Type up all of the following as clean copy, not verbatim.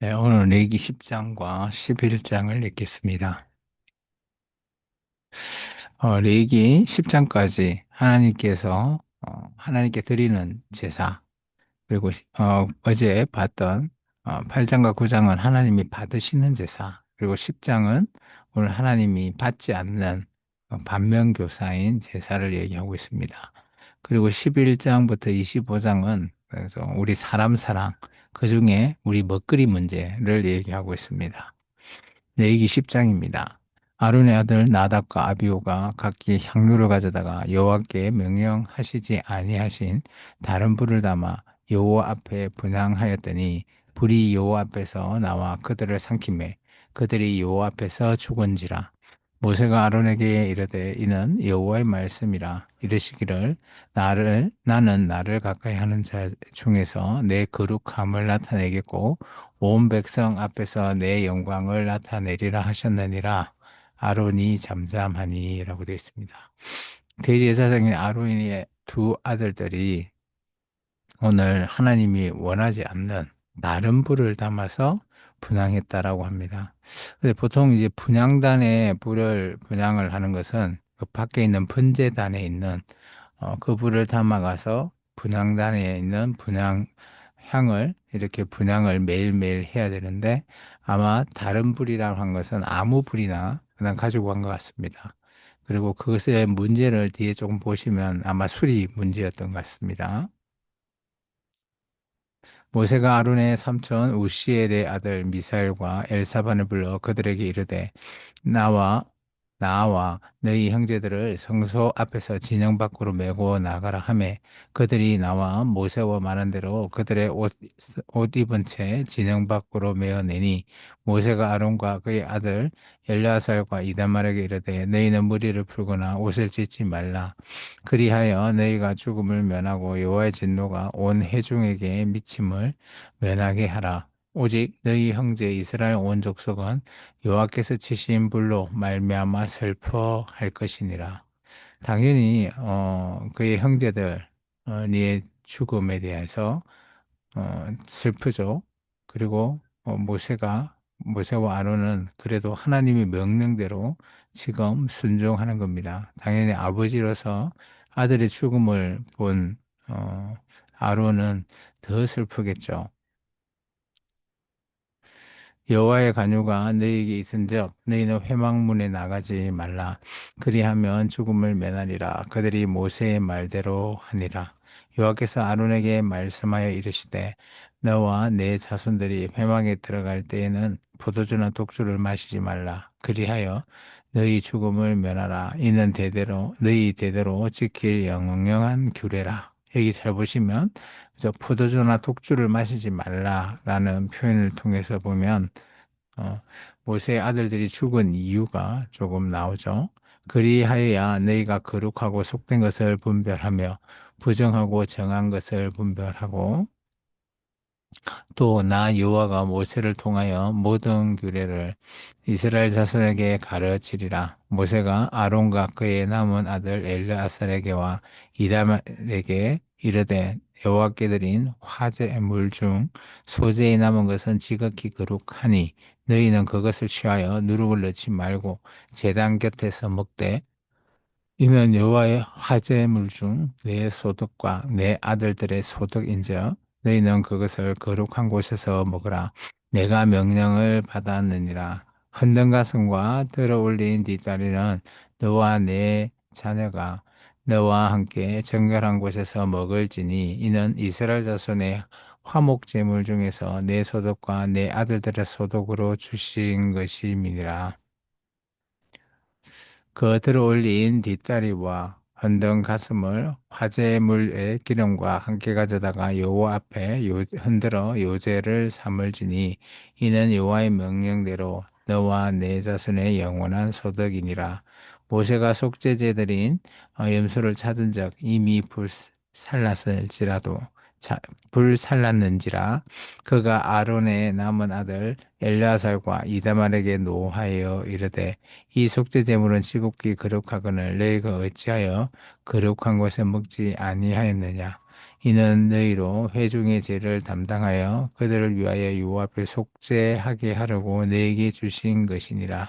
네, 오늘 레기 10장과 11장을 읽겠습니다. 레기 10장까지 하나님께서 하나님께 드리는 제사, 그리고 어제 봤던 8장과 9장은 하나님이 받으시는 제사, 그리고 10장은 오늘 하나님이 받지 않는 반면교사인 제사를 얘기하고 있습니다. 그리고 11장부터 25장은 그래서 우리 사람 사랑, 그중에 우리 먹거리 문제를 얘기하고 있습니다. 레위기 10장입니다. 아론의 아들 나답과 아비후가 각기 향료를 가져다가 여호와께 명령하시지 아니하신 다른 불을 담아 여호와 앞에 분향하였더니 불이 여호와 앞에서 나와 그들을 삼키매 그들이 여호와 앞에서 죽은지라. 모세가 아론에게 이르되 이는 여호와의 말씀이라. 이르시기를 나는 나를 가까이 하는 자 중에서 내 거룩함을 나타내겠고 온 백성 앞에서 내 영광을 나타내리라 하셨느니라. 아론이 잠잠하니라고 되어 있습니다. 대제사장인 아론의 두 아들들이 오늘 하나님이 원하지 않는 다른 불을 담아서 분향했다라고 합니다. 근데 보통 이제 분향단에 불을 분향을 하는 것은 그 밖에 있는 번제단에 있는 그 불을 담아가서 분향단에 있는 분향 향을 이렇게 분향을 매일매일 해야 되는데 아마 다른 불이라고 한 것은 아무 불이나 그냥 가지고 간 것 같습니다. 그리고 그것의 문제를 뒤에 조금 보시면 아마 술이 문제였던 것 같습니다. 모세가 아론의 삼촌 우시엘의 아들 미사엘과 엘사반을 불러 그들에게 이르되 나와 너희 형제들을 성소 앞에서 진영 밖으로 메고 나가라 하매 그들이 나와 모세와 말한 대로 그들의 옷 입은 채 진영 밖으로 메어내니 모세가 아론과 그의 아들 엘르아살과 이다말에게 이르되 너희는 무리를 풀거나 옷을 찢지 말라. 그리하여 너희가 죽음을 면하고 여호와의 진노가 온 회중에게 미침을 면하게 하라. 오직 너희 형제 이스라엘 온 족속은 여호와께서 치신 불로 말미암아 슬퍼할 것이니라. 당연히 그의 형제들 의 죽음에 대해서 슬프죠. 그리고 모세와 아론은 그래도 하나님의 명령대로 지금 순종하는 겁니다. 당연히 아버지로서 아들의 죽음을 본 아론은 더 슬프겠죠. 여호와의 간유가 너희에게 있은즉 너희는 회막문에 나가지 말라. 그리하면 죽음을 면하리라. 그들이 모세의 말대로 하니라. 여호와께서 아론에게 말씀하여 이르시되 너와 내 자손들이 회막에 들어갈 때에는 포도주나 독주를 마시지 말라. 그리하여 너희 죽음을 면하라. 이는 너희 대대로 지킬 영영한 규례라. 여기 잘 보시면 저 포도주나 독주를 마시지 말라라는 표현을 통해서 보면 어, 모세의 아들들이 죽은 이유가 조금 나오죠. 그리하여야 너희가 거룩하고 속된 것을 분별하며 부정하고 정한 것을 분별하고 또 나 여호와가 모세를 통하여 모든 규례를 이스라엘 자손에게 가르치리라. 모세가 아론과 그의 남은 아들 엘르아살에게와 이다말에게 이르되 여호와께 드린 화제물 중 소재에 남은 것은 지극히 거룩하니 너희는 그것을 취하여 누룩을 넣지 말고 제단 곁에서 먹되 이는 여호와의 화제물 중 내 소득과 내 아들들의 소득인즉 너희는 그것을 거룩한 곳에서 먹으라. 내가 명령을 받았느니라. 헌든 가슴과 들어 올린 뒷다리는 너와 내 자녀가 너와 함께 정결한 곳에서 먹을지니 이는 이스라엘 자손의 화목 제물 중에서 내 소득과 내 아들들의 소득으로 주신 것임이니라. 그 들어 올린 뒷다리와 헌던 가슴을 화제물의 기름과 함께 가져다가 여호와 앞에 흔들어 요제를 삼을지니 이는 여호와의 명령대로 너와 내 자손의 영원한 소득이니라. 모세가 속죄제들인 염소를 찾은적 이미 불살랐을지라도 불살랐는지라 그가 아론의 남은 아들 엘르아살과 이다말에게 노하여 이르되 이 속죄 제물은 지극히 거룩하거늘 너희가 어찌하여 거룩한 것을 먹지 아니하였느냐. 이는 너희로 회중의 죄를 담당하여 그들을 위하여 여호와 앞에 속죄하게 하려고 내게 주신 것이니라.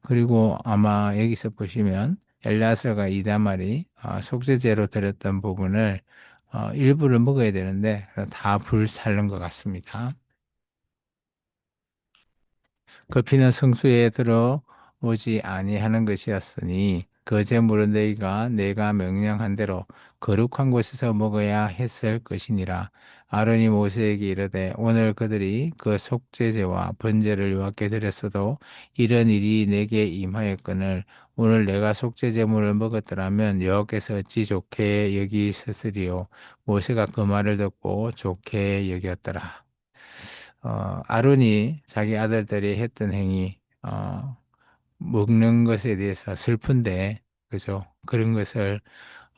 그리고 아마 여기서 보시면 엘리야서가 이다말이 속죄제로 드렸던 부분을 일부를 먹어야 되는데 다 불살른 것 같습니다. 그 피는 성소에 들어오지 아니하는 것이었으니 그 제물은 너희가 내가 명령한 대로 거룩한 곳에서 먹어야 했을 것이니라. 아론이 모세에게 이르되 오늘 그들이 그 속죄제와 번제를 여호와께 드렸어도 이런 일이 내게 임하였거늘 오늘 내가 속죄 제물을 먹었더라면 여호와께서 어찌 좋게 여기셨으리요. 모세가 그 말을 듣고 좋게 여겼더라. 아론이 자기 아들들이 했던 행위, 먹는 것에 대해서 슬픈데, 그죠? 그런 것을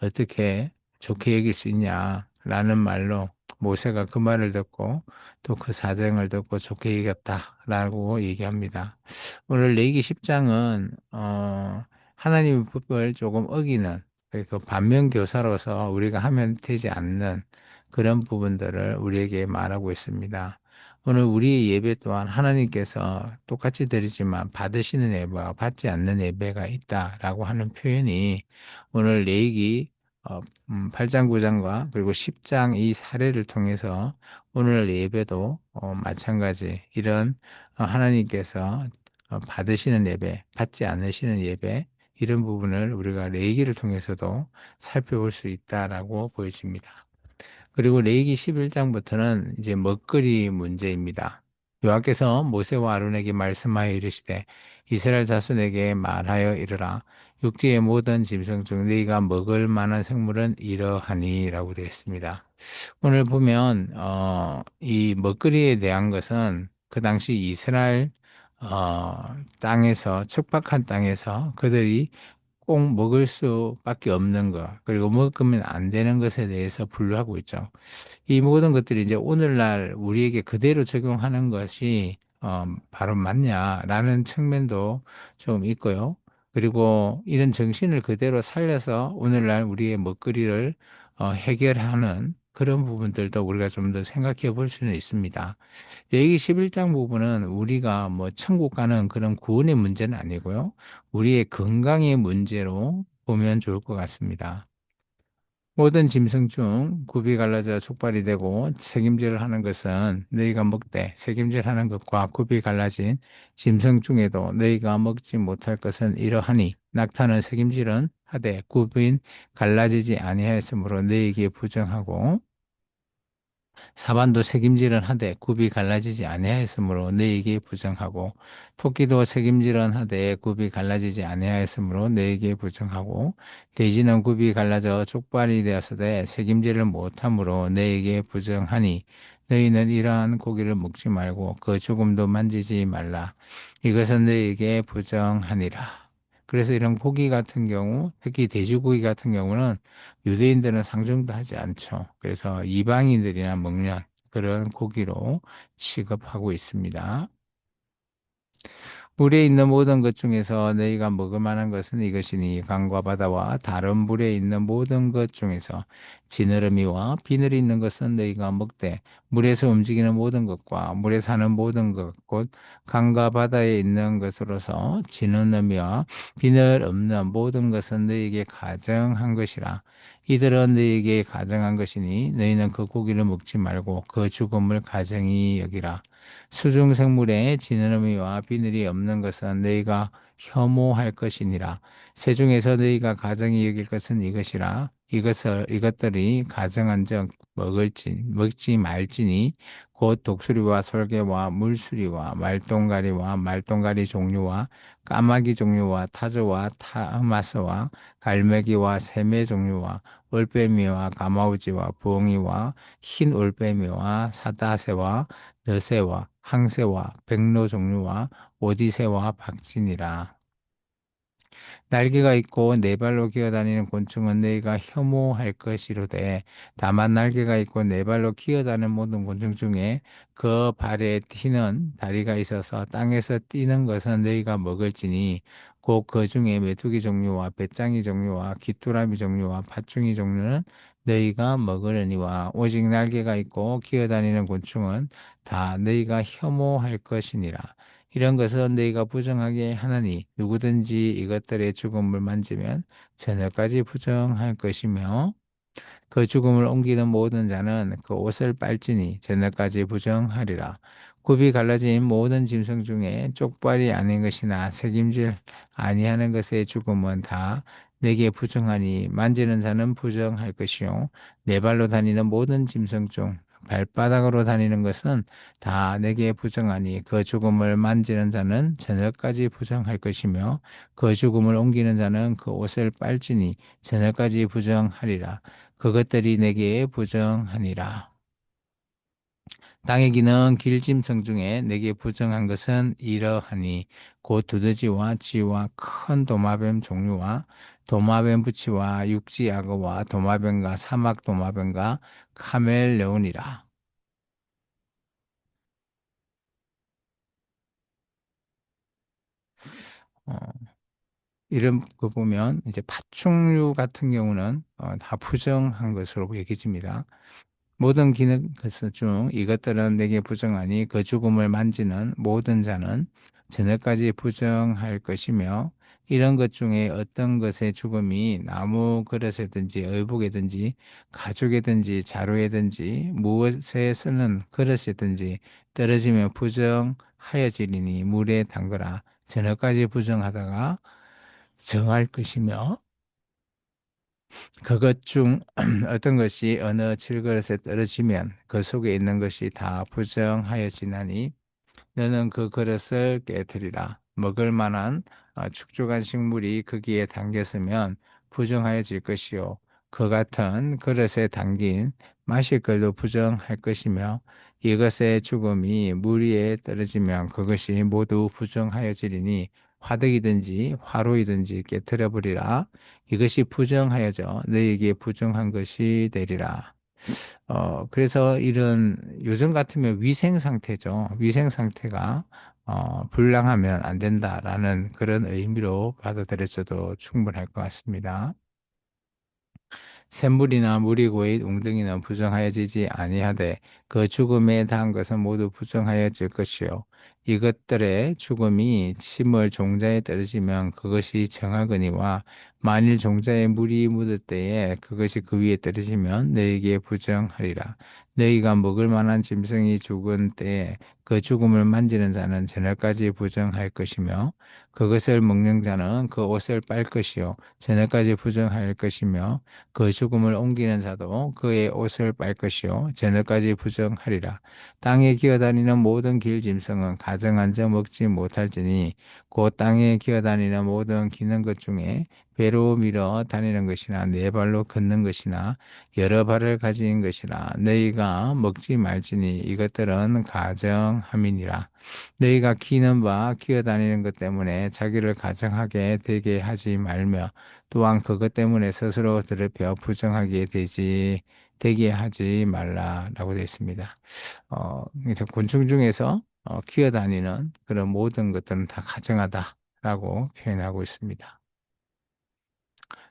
어떻게 좋게 여길 수 있냐라는 말로 모세가 그 말을 듣고 또 그 사정을 듣고 좋게 여겼다라고 얘기합니다. 오늘 레위기 10장은 하나님의 법을 조금 어기는 그 반면교사로서 우리가 하면 되지 않는 그런 부분들을 우리에게 말하고 있습니다. 오늘 우리의 예배 또한 하나님께서 똑같이 드리지만 받으시는 예배와 받지 않는 예배가 있다라고 하는 표현이 오늘 레위기 8장, 9장과 그리고 10장 이 사례를 통해서 오늘 예배도 마찬가지 이런 하나님께서 받으시는 예배, 받지 않으시는 예배 이런 부분을 우리가 레위기를 통해서도 살펴볼 수 있다라고 보여집니다. 그리고 레위기 11장부터는 이제 먹거리 문제입니다. 여호와께서 모세와 아론에게 말씀하여 이르시되 이스라엘 자손에게 말하여 이르라 육지의 모든 짐승 중 너희가 먹을 만한 생물은 이러하니라고 되어 있습니다. 오늘 보면 이 먹거리에 대한 것은 그 당시 이스라엘 땅에서 척박한 땅에서 그들이 꼭 먹을 수밖에 없는 것 그리고 먹으면 안 되는 것에 대해서 분류하고 있죠. 이 모든 것들이 이제 오늘날 우리에게 그대로 적용하는 것이 바로 맞냐라는 측면도 좀 있고요. 그리고 이런 정신을 그대로 살려서 오늘날 우리의 먹거리를 해결하는 그런 부분들도 우리가 좀 더 생각해 볼 수는 있습니다. 레위기 11장 부분은 우리가 뭐 천국 가는 그런 구원의 문제는 아니고요. 우리의 건강의 문제로 보면 좋을 것 같습니다. 모든 짐승 중 굽이 갈라져 족발이 되고 색임질을 하는 것은 너희가 먹되 색임질하는 것과 굽이 갈라진 짐승 중에도 너희가 먹지 못할 것은 이러하니 낙타는 색임질은 하되 굽인 갈라지지 아니하였으므로 너희에게 부정하고 사반도 책임질은 하되 굽이 갈라지지 아니하였으므로 너희에게 부정하고 토끼도 책임질은 하되 굽이 갈라지지 아니하였으므로 너희에게 부정하고 돼지는 굽이 갈라져 족발이 되었으되 책임질을 못함으로 너희에게 부정하니 너희는 이러한 고기를 먹지 말고 그 죽음도 만지지 말라 이것은 너희에게 부정하니라. 그래서 이런 고기 같은 경우, 특히 돼지고기 같은 경우는 유대인들은 상종도 하지 않죠. 그래서 이방인들이나 먹는 그런 고기로 취급하고 있습니다. 물에 있는 모든 것 중에서 너희가 먹을 만한 것은 이것이니 강과 바다와 다른 물에 있는 모든 것 중에서 지느러미와 비늘이 있는 것은 너희가 먹되 물에서 움직이는 모든 것과 물에 사는 모든 것 곧 강과 바다에 있는 것으로서 지느러미와 비늘 없는 모든 것은 너희에게 가정한 것이라 이들은 너희에게 가정한 것이니 너희는 그 고기를 먹지 말고 그 죽음을 가정히 여기라. 수중생물에 지느러미와 비늘이 없는 것은 너희가 혐오할 것이니라. 새 중에서 너희가 가정히 여길 것은 이것이라. 이것들이 가정한즉 먹지 말지니 곧 독수리와 솔개와 물수리와 말똥가리와 말똥가리 종류와 까마귀 종류와 타조와 타마스와 갈매기와 새매 종류와 올빼미와 가마우지와 부엉이와 흰 올빼미와 사다새와 너새와 항새와 백로 종류와 오디새와 박진이라. 날개가 있고 네 발로 기어다니는 곤충은 너희가 혐오할 것이로되 다만 날개가 있고 네 발로 기어다니는 모든 곤충 중에 그 발에 튀는 다리가 있어서 땅에서 뛰는 것은 너희가 먹을지니 곧 그 중에 메뚜기 종류와 배짱이 종류와 귀뚜라미 종류와 팥중이 종류는 너희가 먹으려니와 오직 날개가 있고 기어다니는 곤충은 다 너희가 혐오할 것이니라. 이런 것은 너희가 부정하게 하나니 누구든지 이것들의 죽음을 만지면 저녁까지 부정할 것이며 그 죽음을 옮기는 모든 자는 그 옷을 빨지니 저녁까지 부정하리라. 굽이 갈라진 모든 짐승 중에 쪽발이 아닌 것이나 책임질 아니하는 것의 죽음은 다 내게 부정하니 만지는 자는 부정할 것이요 네 발로 다니는 모든 짐승 중 발바닥으로 다니는 것은 다 내게 부정하니 그 죽음을 만지는 자는 저녁까지 부정할 것이며 그 죽음을 옮기는 자는 그 옷을 빨지니 저녁까지 부정하리라. 그것들이 내게 부정하니라. 땅에 기는 길짐승 중에 내게 부정한 것은 이러하니 곧 두더지와 쥐와 큰 도마뱀 종류와 도마뱀 부치와 육지 악어와 도마뱀과 사막 도마뱀과 카멜레온이라. 어, 이런 거 보면 이제 파충류 같은 경우는 다 부정한 것으로 여겨집니다. 모든 기능 것중 이것들은 내게 부정하니 그 죽음을 만지는 모든 자는 저녁까지 부정할 것이며 이런 것 중에 어떤 것의 죽음이 나무 그릇에든지 의복에든지 가죽에든지 자루에든지 무엇에 쓰는 그릇이든지 떨어지면 부정하여지리니 물에 담그라 저녁까지 부정하다가 정할 것이며 그것 중 어떤 것이 어느 질그릇에 떨어지면 그 속에 있는 것이 다 부정하여지나니 너는 그 그릇을 깨뜨리라. 먹을 만한 축축한 식물이 거기에 담겼으면 부정하여질 것이요. 그 같은 그릇에 담긴 마실 걸도 부정할 것이며 이것의 죽음이 물 위에 떨어지면 그것이 모두 부정하여지리니 화덕이든지 화로이든지 깨뜨려 버리라. 이것이 부정하여져 너희에게 부정한 것이 되리라. 그래서 이런 요즘 같으면 위생 상태죠. 위생 상태가 불량하면 안 된다라는 그런 의미로 받아들여져도 충분할 것 같습니다. 샘물이나 물이 고인 웅덩이는 부정하여지지 아니하되 그 죽음에 대한 것은 모두 부정하여질 것이요 이것들의 죽음이 심을 종자에 떨어지면 그것이 정하거니와 만일 종자에 물이 묻을 때에 그것이 그 위에 떨어지면 너희에게 부정하리라 너희가 먹을 만한 짐승이 죽은 때에 그 죽음을 만지는 자는 저녁까지 부정할 것이며 그것을 먹는 자는 그 옷을 빨 것이요 저녁까지 부정할 것이며 그 죽음을 옮기는 자도 그의 옷을 빨 것이요 저녁까지 부정하리라. 땅에 기어다니는 모든 길 짐승은 가정 앉아 먹지 못할지니 곧 땅에 기어다니는 모든 기는 것 중에 배로 밀어 다니는 것이나 네 발로 걷는 것이나 여러 발을 가진 것이라 너희가 먹지 말지니 이것들은 가정함이니라. 너희가 기는 바 기어다니는 것 때문에 자기를 가정하게 되게 하지 말며 또한 그것 때문에 스스로 더럽혀 부정하게 되게 하지 말라라고 되어 있습니다. 그래서 곤충 중에서 기어다니는 그런 모든 것들은 다 가정하다라고 표현하고 있습니다.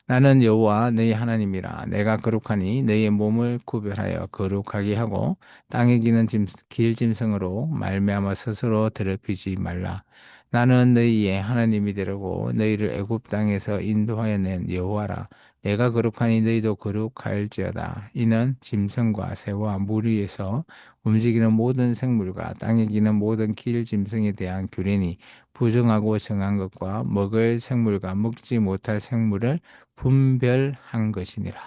나는 여호와 너희 하나님이라 내가 거룩하니 너희의 몸을 구별하여 거룩하게 하고 땅에 기는 길 짐승으로 말미암아 스스로 더럽히지 말라. 나는 너희의 하나님이 되려고 너희를 애굽 땅에서 인도하여 낸 여호와라. 내가 거룩하니 너희도 거룩할지어다. 이는 짐승과 새와 물 위에서 움직이는 모든 생물과 땅에 기는 모든 길 짐승에 대한 규례니 부정하고 정한 것과 먹을 생물과 먹지 못할 생물을 분별한 것이니라.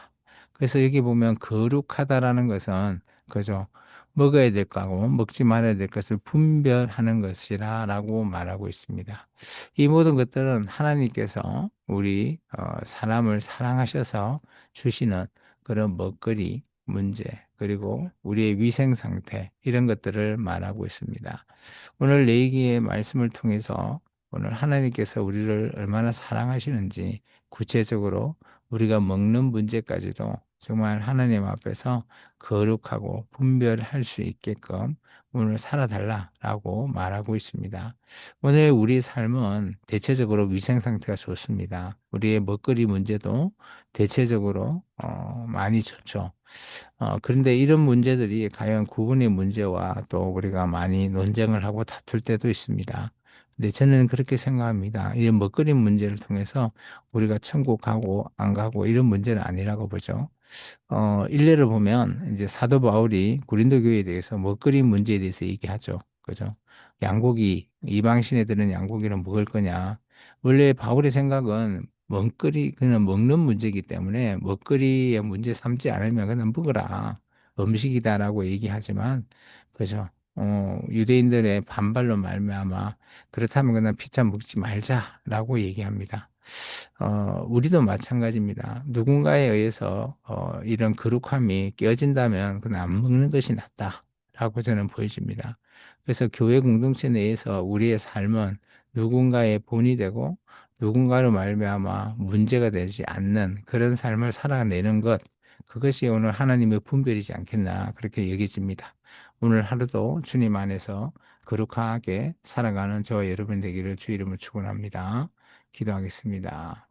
그래서 여기 보면 거룩하다라는 것은 그죠? 먹어야 될 거하고 먹지 말아야 될 것을 분별하는 것이라라고 말하고 있습니다. 이 모든 것들은 하나님께서 우리 사람을 사랑하셔서 주시는 그런 먹거리 문제 그리고 우리의 위생 상태 이런 것들을 말하고 있습니다. 오늘 레이기의 말씀을 통해서 오늘 하나님께서 우리를 얼마나 사랑하시는지 구체적으로 우리가 먹는 문제까지도 정말 하나님 앞에서 거룩하고 분별할 수 있게끔 오늘 살아달라라고 말하고 있습니다. 오늘 우리 삶은 대체적으로 위생 상태가 좋습니다. 우리의 먹거리 문제도 대체적으로 많이 좋죠. 그런데 이런 문제들이 과연 구분의 문제와 또 우리가 많이 논쟁을 하고 다툴 때도 있습니다. 근데 저는 그렇게 생각합니다. 이 먹거리 문제를 통해서 우리가 천국 가고 안 가고 이런 문제는 아니라고 보죠. 일례를 보면 이제 사도 바울이 고린도 교회에 대해서 먹거리 문제에 대해서 얘기하죠. 그죠? 양고기, 이방 신에들은 양고기를 먹을 거냐? 원래 바울의 생각은 먹거리, 그냥 먹는 문제이기 때문에 먹거리의 문제 삼지 않으면 그냥 먹으라. 음식이다라고 얘기하지만, 그죠? 유대인들의 반발로 말미암아 그렇다면 그냥 피자 먹지 말자라고 얘기합니다. 우리도 마찬가지입니다. 누군가에 의해서 이런 거룩함이 깨어진다면 그냥 안 먹는 것이 낫다라고 저는 보여집니다. 그래서 교회 공동체 내에서 우리의 삶은 누군가의 본이 되고 누군가로 말미암아 문제가 되지 않는 그런 삶을 살아내는 것, 그것이 오늘 하나님의 분별이지 않겠나 그렇게 여겨집니다. 오늘 하루도 주님 안에서 거룩하게 살아가는 저와 여러분 되기를 주 이름으로 축원합니다. 기도하겠습니다.